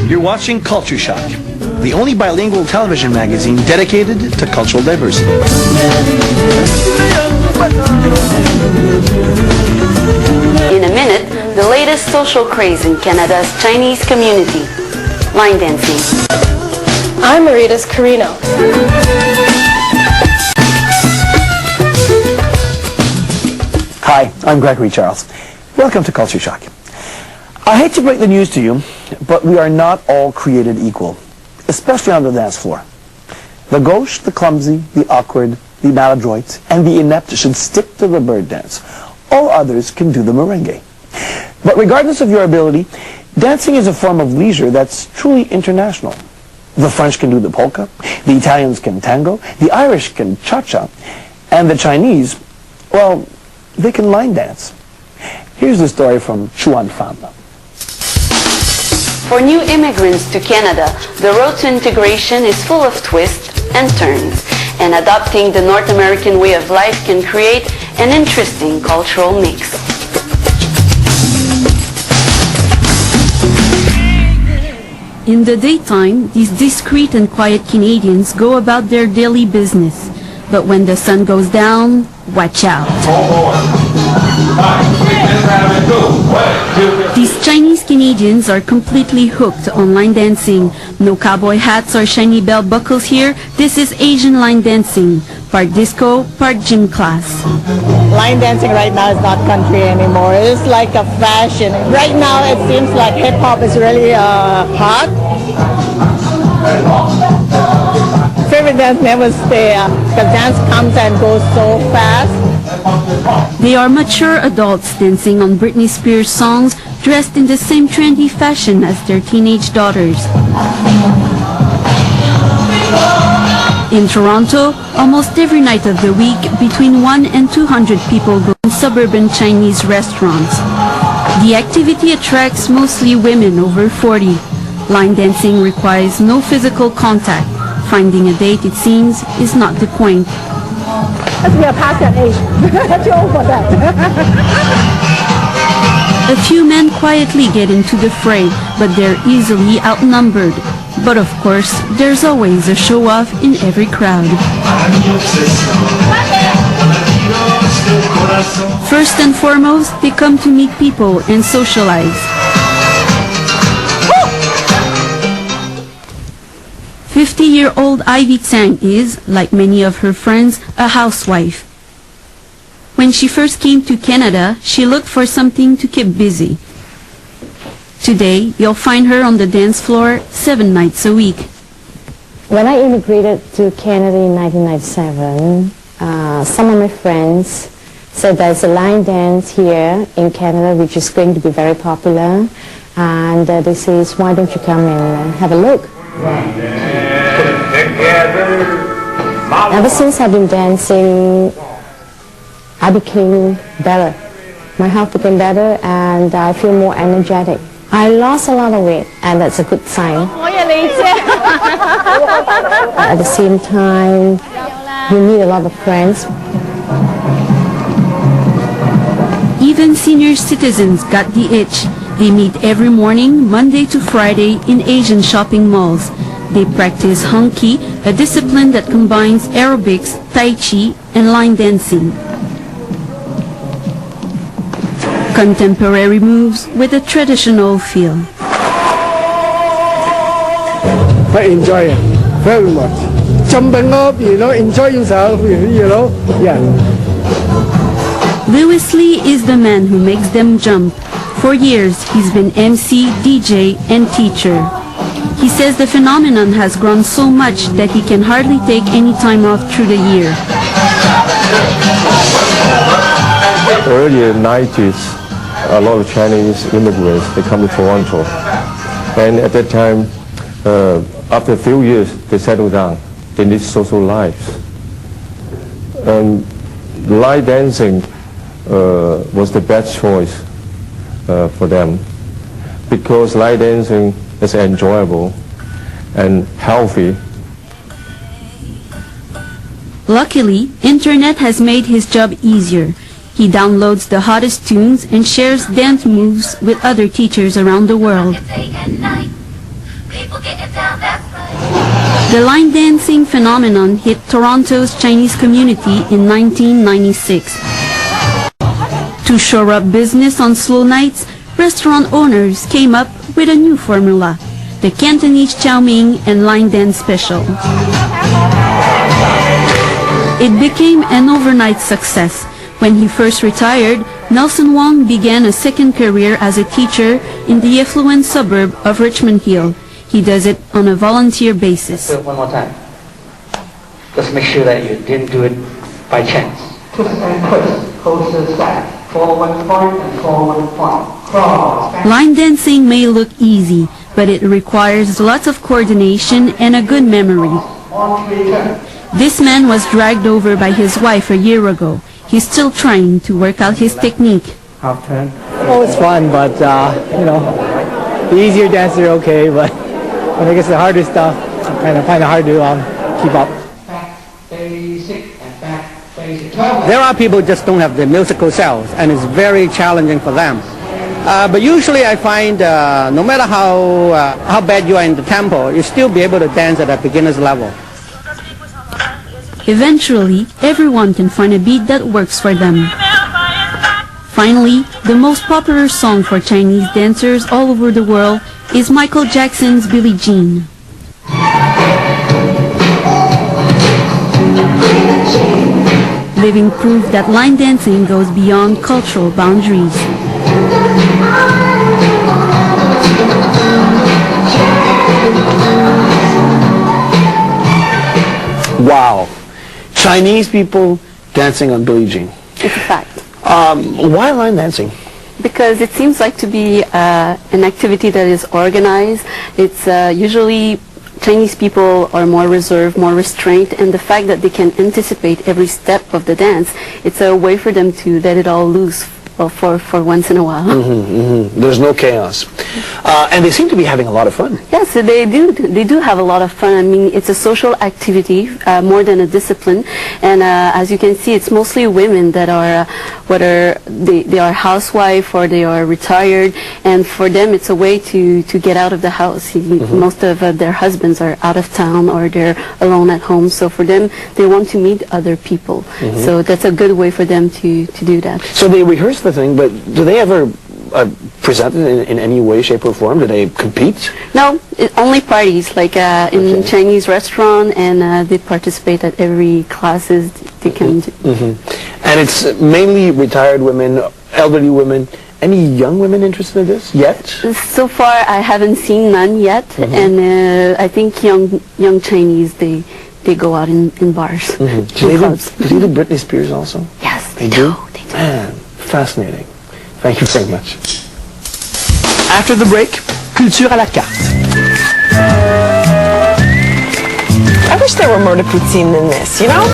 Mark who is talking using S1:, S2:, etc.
S1: You're watching Culture Shock, the only bilingual television magazine dedicated to cultural diversity.
S2: In a minute, the latest social craze in Canada's Chinese community, line dancing.
S3: I'm Marita's Carino.
S1: Hi, I'm Gregory Charles. Welcome to Culture Shock. I hate to break the news to you, but we are not all created equal, especially on the dance floor. The gauche, the clumsy, the awkward, the maladroit, and the inept should stick to the bird dance. All others can do the merengue. But regardless of your ability, dancing is a form of leisure that's truly international. The French can do the polka, the Italians can tango, the Irish can cha-cha, and the Chinese, well, they can line dance. Here's the story from Chuan Pham.
S2: For new immigrants to Canada, the road to integration is full of twists and turns, and adopting the North American way of life can create an interesting cultural mix. In the daytime, these discreet and quiet Canadians go about their daily business. But when the sun goes down, watch out. These Chinese Canadians are completely hooked on line dancing. No cowboy hats or shiny belt buckles here. This is Asian line dancing. Part disco, part gym class.
S4: Line dancing right now is not country anymore. It's like a fashion. Right now it seems like hip-hop is really hot. Favorite dance never stay. The dance comes and goes so fast.
S2: They are mature adults dancing on Britney Spears songs, dressed in the same trendy fashion as their teenage daughters. In Toronto, almost every night of the week, between 1 and 200 people go in suburban Chinese restaurants. The activity attracts mostly women over 40. Line dancing requires no physical contact. Finding a date, it seems, is not the point.
S4: We are past that age. Too old for that.
S2: A few men quietly get into the fray, but they're easily outnumbered. But of course, there's always a show-off in every crowd. First and foremost, they come to meet people and socialize. 50-year-old Ivy Tang is, like many of her friends, a housewife. When she first came to Canada, she looked for something to keep busy. Today, you'll find her on the dance floor 7 nights a week.
S5: When I immigrated to Canada in 1997, some of my friends said there's a line dance here in Canada which is going to be very popular, and they say, why don't you come and have a look? Ever since I've been dancing, I became better. My health became better and I feel more energetic. I lost a lot of weight, and that's a good sign. At the same time, you meet a lot of friends.
S2: Even senior citizens got the itch. They meet every morning, Monday to Friday, in Asian shopping malls. They practice Hung-Ki, a discipline that combines aerobics, Tai Chi, and line dancing. Contemporary moves with a traditional feel.
S6: I enjoy it very much. Jumping up, enjoy yourself, yeah.
S2: Lewis Lee is the man who makes them jump. For years, he's been MC, DJ, and teacher. He says the phenomenon has grown so much that he can hardly take any time off through the year.
S7: Early 90s, a lot of Chinese immigrants, they come to Toronto. And at that time, after a few years, they settle down. They need social lives. Line dancing was the best choice for them, because line dancing is enjoyable and healthy.
S2: Luckily, internet has made his job easier. He downloads the hottest tunes and shares dance moves with other teachers around the world. The line dancing phenomenon hit Toronto's Chinese community in 1996. To shore up business on slow nights, restaurant owners came up with a new formula, the Cantonese chow mein and line dance special. It became an overnight success. When he first retired, Nelson Wong began a second career as a teacher in the affluent suburb of Richmond Hill. He does it on a volunteer basis.
S8: Do it one more time. Just make sure that you didn't do it by chance. Twist and twist. Closes back. Forward point and forward point. Cross.
S2: Line dancing may look easy, but it requires lots of coordination and a good memory. This man was dragged over by his wife a year ago. He's still trying to work out his technique.
S8: Half turn.
S9: Oh, it's fun, but you know, the easier dances are okay, but when it gets to the harder stuff, I kind of find it hard to keep up.
S8: Back, basic, and back, basic.
S9: There are people who just don't have the musical cells, and it's very challenging for them. But usually I find no matter how bad you are in the tempo, you still be able to dance at a beginner's level.
S2: Eventually, everyone can find a beat that works for them. Finally, the most popular song for Chinese dancers all over the world is Michael Jackson's Billie Jean. Living proof that line dancing goes beyond cultural boundaries.
S1: Wow. Chinese people dancing on Billie Jean.
S10: It's a fact.
S1: Why line dancing?
S10: Because it seems like to be an activity that is organized. It's usually Chinese people are more reserved, more restrained, and the fact that they can anticipate every step of the dance, it's a way for them to let it all loose for once in a while.
S1: There's no chaos. And they seem to be having a lot of fun.
S10: Yes, they do. They do have a lot of fun. I mean, it's a social activity more than a discipline. And as you can see, it's mostly women that are, whether they are housewife or they are retired. And for them, it's a way to get out of the house. Most of their husbands are out of town or they're alone at home. So for them, they want to meet other people. So that's a good way for them to do that.
S1: So they rehearse the thing, but do they ever present it in any way, shape, or form? Do they compete?
S10: No, only parties, like in Chinese restaurant, and they participate at every classes they can do.
S1: And it's mainly retired women, elderly women. Any young women interested in this yet?
S10: So far, I haven't seen none yet, and I think young Chinese, they go out in bars, in clubs.
S1: Do they do Britney Spears also?
S10: Yes,
S1: They do?
S10: They do.
S1: Man, fascinating. Thank you very much. After the break, culture à la carte.
S11: I wish there were more to poutine than this, you know?